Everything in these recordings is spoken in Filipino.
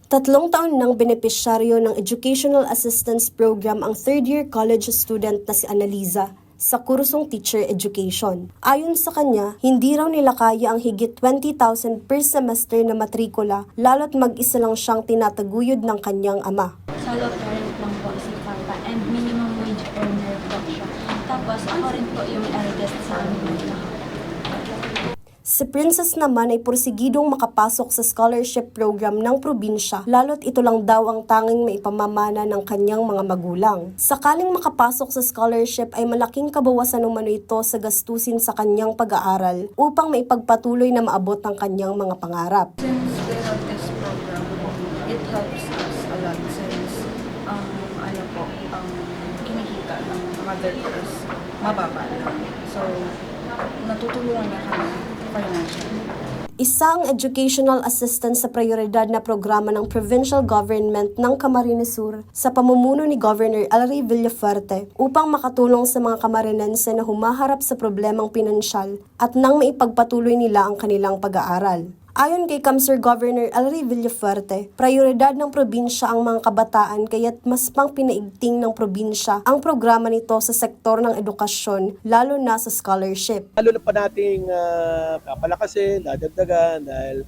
3 taon nang benepisyaryo ng Educational Assistance Program ang third-year college student na si Annaliza sa kursong Teacher Education. Ayon sa kanya, hindi raw nila kaya ang higit 20,000 per semester na matrikula lalo't mag-isa lang siyang tinataguyod ng kanyang ama. Solo parent lang po si Papa and minimum wage earner po siya. Tapos ako rin po yung eldest sa amin lahat. Si Princess naman ay porsigidong makapasok sa scholarship program ng probinsya lalo't ito lang daw ang tanging maipamamana ng kanyang mga magulang. Sakaling makapasok sa scholarship ay malaking kabawasan umano ito sa gastusin sa kanyang pag-aaral upang maipagpatuloy na maabot ang kanyang mga pangarap. Since we have this program, it helps us a lot since kinikita ng mother ko is mababa lang. So, natutulungan na kami financially. Isang educational assistance sa prioridad na programa ng provincial government ng Camarines Sur sa pamumuno ni Governor Elry Villafuerte upang makatulong sa mga Camarinense na humaharap sa problemang pinansyal at nang maipagpatuloy nila ang kanilang pag-aaral. Ayon kay Kamsur Governor Elry Villafuerte, prioridad ng probinsya ang mga kabataan kaya't mas pang pinaigting ng probinsya ang programa nito sa sektor ng edukasyon, lalo na sa scholarship. Lalo na pa nating papalakasin, dadagdagan dahil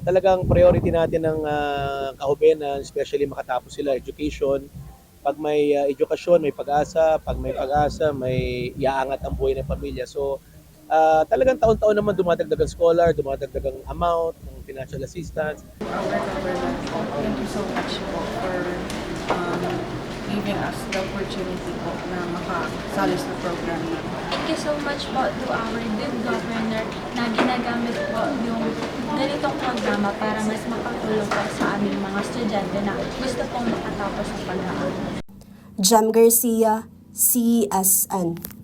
talagang priority natin ng kahubenan, especially makatapos sila education. Pag may edukasyon, may pag-asa. Pag may pag-asa, may iaangat ang buhay ng pamilya. So, talagang taon-taon naman dumadagdag ang scholar, dumadagdag ang amount ng financial assistance. Our government, thank you so much po for giving us the opportunity po na makasali sa program na. Thank you so much po to our good governor na ginagamit po yung ganitong programa para mas makatulong po sa aming mga estudyante na gusto pong makatapos ng pag-aaral. Jem Garcia, CSN.